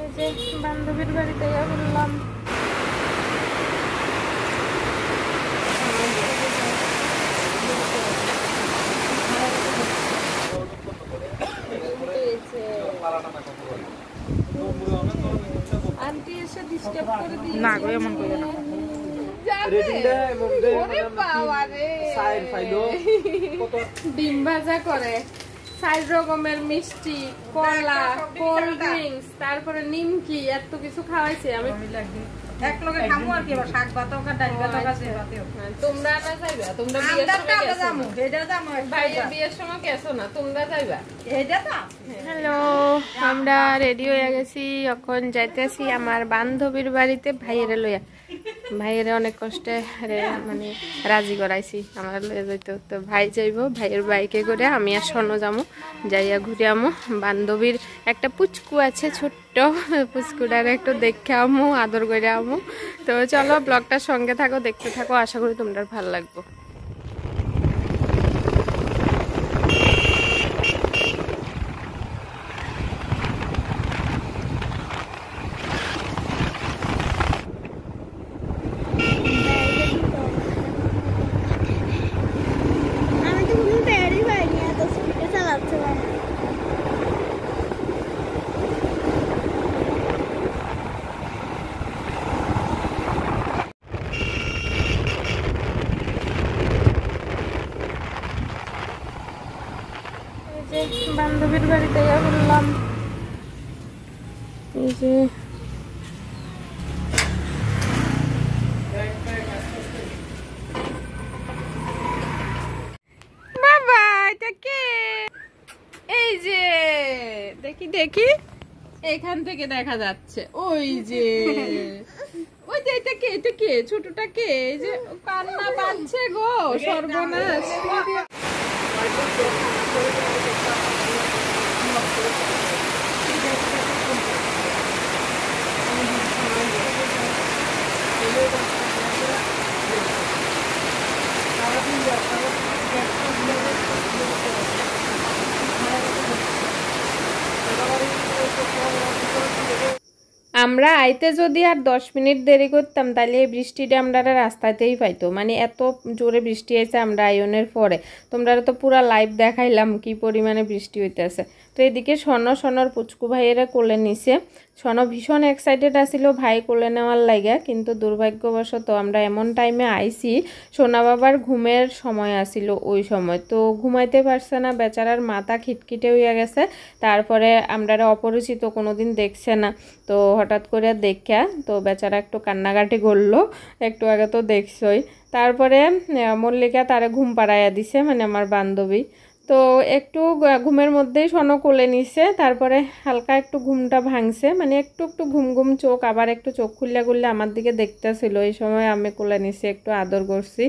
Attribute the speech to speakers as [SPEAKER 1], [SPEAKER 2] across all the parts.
[SPEAKER 1] এই যে বান্ধবীর বাড়িতে বললাম আন্টি এসে ডিস্টার্ব করে দিয়েছে না গো, এমন করবে না। ডিম ভাজা করে 4 রকমের মিষ্টি, কলা, কোল্ড ড্রিঙ্কস, তারপরে নিমকি, এত কিছু খাওয়াইছে। আমি এক লগে খামু আর কি, শাক ভাতও কা ডাল ভাতও কা সে ভাতেও। তোমরা না যাইবা? তোমরা বিয়ের সময় গেছো? এটা যামু, ভাইয়ের বিয়ের সময় গেছো না? তোমরা যাইবা? এটা তো। হ্যালো, আমরা রেডি হয়ে গেছি, এখন যাইতেছি আমার বান্ধবীর বাড়িতে ভাইয়ের লইয়া। ভাইয়ের অনেক কষ্টে মানে রাজি করাইছি আমার লইয়া যাইতে। তো ভাই যাইব, ভাইয়ের বাইকে করে, আমি আর স্বর্ণ যাবো, যাইয়া ঘুরে আমো। বান্ধবীর একটা পুচকু আছে ছোট্ট, পুচকুটার একটু দেখে আমো, আদর করে আমো। তো চলো ব্লগটার সঙ্গে থাকো, দেখতে থাকো, আশা করি তোমরা ভালো লাগবে। বান্ধবীর বাড়িতে বললাম এই যে বাবা, এটা কে? এই যে দেখি দেখি, এখান থেকে দেখা যাচ্ছে, ওই যে ওই যে এটা কে? এটা কে? ছোটটা কে? এই যে কান্না পাচ্ছে গো, সর্বনাশ। আমরা আইতে যদি আর 10 মিনিট দেরি করতাম তাহলে এই বৃষ্টিটা আমরা রাস্তাতেই পাইতো, মানে এত জোরে বৃষ্টি হয়েছে আমরা আইনের পরে। তোমরা তো পুরা লাইভ দেখাইলাম কি পরিমাণে বৃষ্টি হইতেছে। তো এদিকে সনর পুচকু ভাইয়েরা কোলে নিছে। সন ভীষণ এক্সাইটেড আসিল ভাই কোলে নেওয়ার লাগা, কিন্তু দুর্ভাগ্যবশত আমরা এমন টাইমে আইছি সোনা বাবার ঘুমের সময় আসিল ওই সময়, তো ঘুমাইতে পারছে না, বেচারার মাথা খিটখিটে হইয়া গেছে। তারপরে আমরা অপরিচিত, কোনোদিন দেখছে না, তো হঠাৎ করে দেখা তো বেচারা একটু কান্নাকাটি করলো, একটু আগে তো দেখছই। তারপরে মল্লিকা তারে ঘুম পাড়াইয়া দিছে, মানে আমার বান্ধবী। তো একটু ঘুমের মধ্যেই সনো কোলে নিছে, তারপরে হালকা একটু ঘুমটা ভাঙছে, মানে একটু একটু ঘুম ঘুম চোখ, আবার একটু চোখ খুললে খুললে আমার দিকে দেখতেছিল। এই সময় আমি কোলে নিছি, একটু আদর করছি।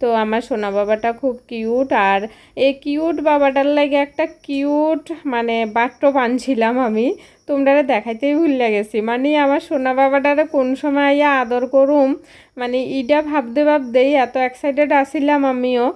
[SPEAKER 1] তো আমার সোনা বাবাটা খুব কিউট, আর এই কিউট বাবাটার লাগে একটা কিউট মানে বাট্টো পানছিলাম আমি, তোমরা দেখাইতেই ভুলে গেছি। মানে আমার সোনা বাবাটারে কোন সময় আইয়া আদর করুম, মানে ইটা ভাবতেই এত এক্সাইটেড আসিলাম আমিও,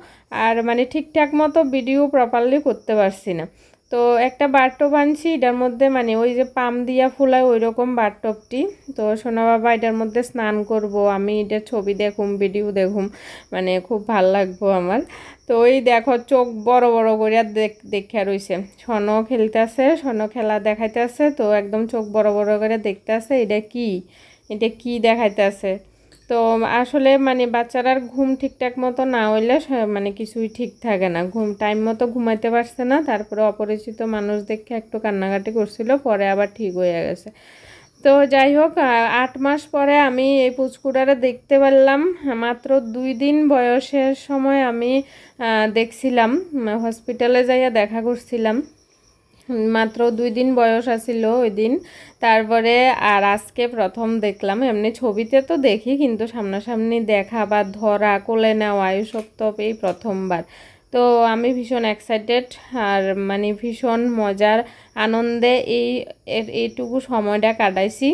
[SPEAKER 1] আর মানে ঠিকঠাক মতো ভিডিও প্রপারলি করতে পারছি না। তো একটা বাথটব আনছি, এটার মধ্যে মানে ওই যে পাম দিয়া ফুলায় ওই রকম বাথটবটি। তো সোনা বাবা এটার মধ্যে স্নান করব, আমি এটার ছবি দেখুম, ভিডিও দেখুম, মানে খুব ভাল লাগবো আমার। তো ওই দেখো চোখ বড় বড় করিয়া দেখা রয়েছে। সন খেলতেছে, সন খেলা দেখাইতেছে, তো একদম চোখ বড় বড় করে দেখতেছে এটা কি দেখাইতেছে। তো আসলে মানে বাচ্চারার ঘুম ঠিকঠাক মতো না হইলে মানে কিছুই ঠিক থাকে না, ঘুম টাইম মতো ঘুমাইতে পারছে না। তারপরে অপরিচিত মানুষ দেখে একটু কান্নাকাটি করছিল, পরে আবার ঠিক হয়ে গেছে। তো যাই হোক, 8 মাস পরে আমি এই পুচকুটারে দেখতে পারলাম। মাত্র 2 দিন বয়সের সময় আমি দেখছিলাম, হসপিটালে যাইয়া দেখা করছিলাম। মাত্র 2 দিন বয়স আছিল ওই দিন। তারপরে আর আজকে প্রথম দেখলাম, এমনি ছবিতে তো দেখি, কিন্তু সামনাসামনি দেখা বা ধরা কোলে নেওয়া এসব তো এই প্রথমবার। তো আমি ভীষণ এক্সাইটেড, আর মানে ভীষণ মজার আনন্দে এইটুকু সময়টা কাটাইছি।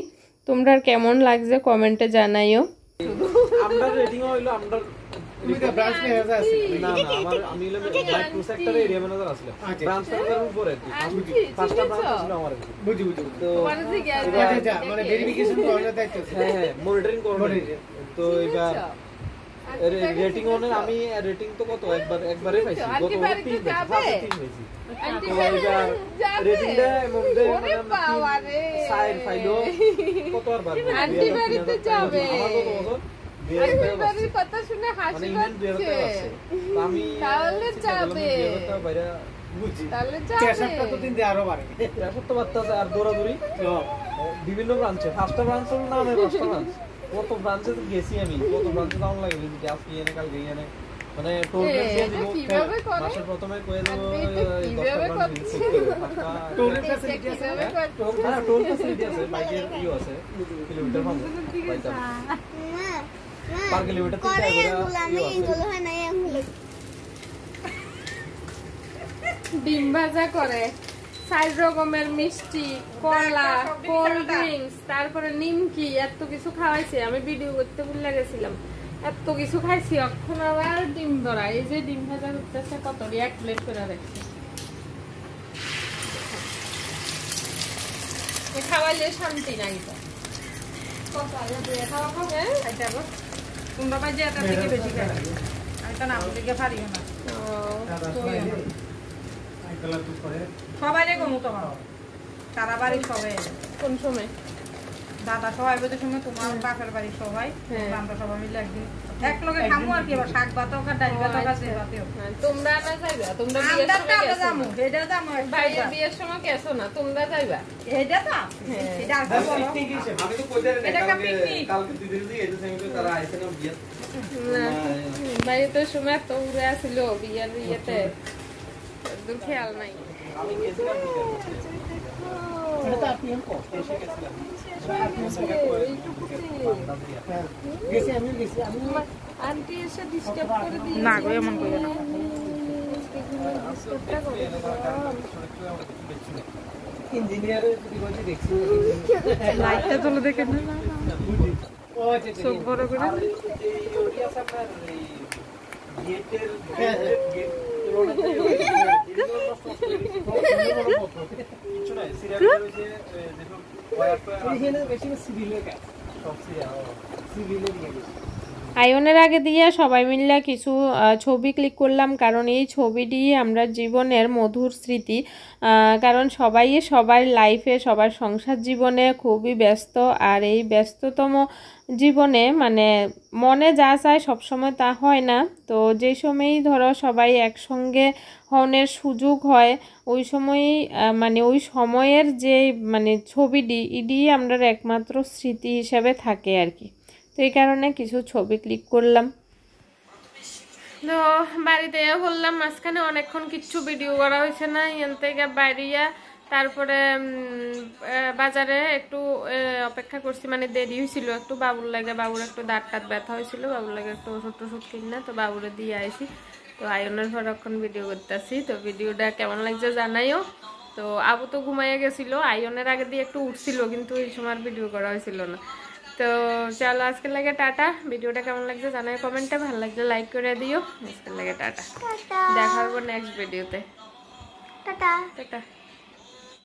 [SPEAKER 1] তোমরা কেমন লাগছে কমেন্টে জানাইও।
[SPEAKER 2] তুমি তো ব্রাঞ্চ ম্যানেজার আছে
[SPEAKER 3] না না আমার আমি হলাম মাইক্রো সেক্টরে এরিয়া ম্যানেজার ছিলাম ব্রাঞ্চ ম্যানেজারের উপরে পাঁচটা ব্রাঞ্চ ছিল আমার
[SPEAKER 2] বুঝি তো মানে ভেরিফিকেশন করার দায়িত্ব আছে
[SPEAKER 3] হ্যাঁ মনিটরিং করব তো এবার রেটিং ওনের আমি রেটিং তো কত একবারে পাইছি গত 3 পাইছি তো এবার রেটিংটা মধ্যে মানে সাইড ফাইলো কত আর বার
[SPEAKER 1] অ্যান্টিবায়োটিক যাবে
[SPEAKER 3] আমার কত বছর
[SPEAKER 1] অ্যান্টিবায়োটিক কথা শুনে হাসি পাচ্ছে
[SPEAKER 3] আমি
[SPEAKER 1] তাহলে যাবে
[SPEAKER 3] বাইরে
[SPEAKER 2] বুঝি
[SPEAKER 1] তাহলে
[SPEAKER 2] ক্যাশটা তো দিন দিয়ে আরো বাড়ে
[SPEAKER 3] ক্যাশত তো বাড়তাছে আর দৌড়াদৌড়ি বিভিন্ন ব্রাঞ্চে ফার্স্টটা ব্রাঞ্চ হলো না আমি ফার্স্টটা ব্রাঞ্চ কত ব্রাঞ্চে তো গেছি আমি কত ব্রাঞ্চে যাওয়ার লাগে যে আজকে এনে কাল গিয়ে এনে মানে টোল ট্যাক্স দিব মাসের প্রথমে কয়ে দেব 10টা ব্রাঞ্চ
[SPEAKER 2] টোল ফ্যাসিলিটি আছে
[SPEAKER 3] না টোল ফ্যাসিলিটি আছে বাইকের ইও আছে কিলোমিটার পাবো বাইকটা পার কিলোমিটার 3 টাকা করে
[SPEAKER 1] ডিম ভাজা করে 4 রকমের মিষ্টি কলা কোল্ড ড্রিঙ্কস তারপরে নিমকি এত কিছু খাওয়াইছে আমি ভিডিও করতে ভুলে গেছিলাম এত কিছু খাইছি এখন আবার ডিম ধরা এই যে ডিম ভাজা করতেছে কত 1 প্লেট করে রাখছে খাওয়াইলে শান্তি নাই তো কত আগে দিয়ে খাওয়া হবে খাইতে হবে তোমরা বাজে এটা থেকে বেশি খাই আমি তো না বলতে পারিও না
[SPEAKER 4] সবাই রে কমু তোমার তারা বাড়ি সবাই
[SPEAKER 1] কোন সময়
[SPEAKER 4] দাদা সবাই বলতে সময় তোমার বাপের বাড়ি সবাই আমরা সবাই মিলে একদিন এক লগে খামু আর কি আবার শাক ভাত হোক আর ডাল ভাত হোক আর যে ভাত হোক
[SPEAKER 1] তোমরা না যাইবা তোমরা বিয়ের সময় গেছো
[SPEAKER 4] যামু এটা যামু
[SPEAKER 1] ভাইয়ের বিয়ের সময় গেছো না তোমরা যাইবা
[SPEAKER 4] এটা তো এটা আর বলো
[SPEAKER 3] আমি তো কই দেন
[SPEAKER 4] এটা একটা পিকনিক
[SPEAKER 3] কালকে দিদির দিয়ে এসে আমি তো তারা আইছে না বিয়ে
[SPEAKER 1] না ভাইয়ের সময় তো উড়ে আসিল বিয়ের ইয়েতে একদম খেয়াল নাই
[SPEAKER 3] আমি গেছিলাম
[SPEAKER 2] এটা তো আপনি এমন
[SPEAKER 3] এসে গেছিলাম
[SPEAKER 2] গেছি আমি
[SPEAKER 1] আন্টি এসে ডিস্টার্ব করে দিই
[SPEAKER 4] না গো এমন কইও না
[SPEAKER 2] ইঞ্জিনিয়ারের দিকে দেখছি
[SPEAKER 4] লাইটটা চলো দেখে না
[SPEAKER 2] ও আচ্ছা
[SPEAKER 4] চোখ বড় করে
[SPEAKER 3] আর এই ওটি আছে আপনার এই গেটের গেট কিছু নাই সিরিয়াল হইছে দেখো
[SPEAKER 2] এখানে বেশি সিভিলের কাজ
[SPEAKER 3] সব
[SPEAKER 2] সিভিলের নিয়ে
[SPEAKER 1] আয়নের আগে দিয়ে সবাই মিলে কিছু ছবি ক্লিক করলাম কারণ এই ছবিটি আমরা জীবনের মধুর স্মৃতি কারণ সবাই সবার লাইফে সবার সংসার জীবনে খুবই ব্যস্ত আর এই ব্যস্ততম জীবনে মানে মনে যা চায় সবসময় তা হয় না তো যে সময়ই ধরো সবাই একসঙ্গে হওয়ার সুযোগ হয় ওই সময়ই মানে ওই সময়ের যে মানে ছবিটি এটি আমরা একমাত্র স্মৃতি হিসেবে থাকে আর কি তো এই কারণে কিছু ছবি ক্লিক করলাম তো বাড়িতে বললাম মাঝখানে অনেকক্ষণ কিচ্ছু ভিডিও করা হয়েছে না এখান থেকে বাইরিয়া তারপরে বাজারে একটু অপেক্ষা করছি মানে দেরি হয়েছিল একটু বাবুর লাগে বাবুর একটু দাঁত টাত ব্যথা হয়েছিল বাবুর লাগে একটু ওষুধ টষুধ কিনে তো বাবুরে দিয়ে আইসি তো আয়নের পরক্ষণ ভিডিও করতেছি তো ভিডিওটা কেমন লাগছে জানাইও তো আবু তো ঘুমাইয়া গেছিলো আয়নের আগে দিয়ে একটু উঠছিল কিন্তু এই সময় ভিডিও করা হয়েছিল না তো চলো আজকের লাগে টাটা ভিডিওটা কেমন লাগছে জানাই কমেন্টে ভালো লাগলে লাইক করে দিও আজকের লাগে টাটা দেখা হবে নেক্সট ভিডিওতে টাটা টাটা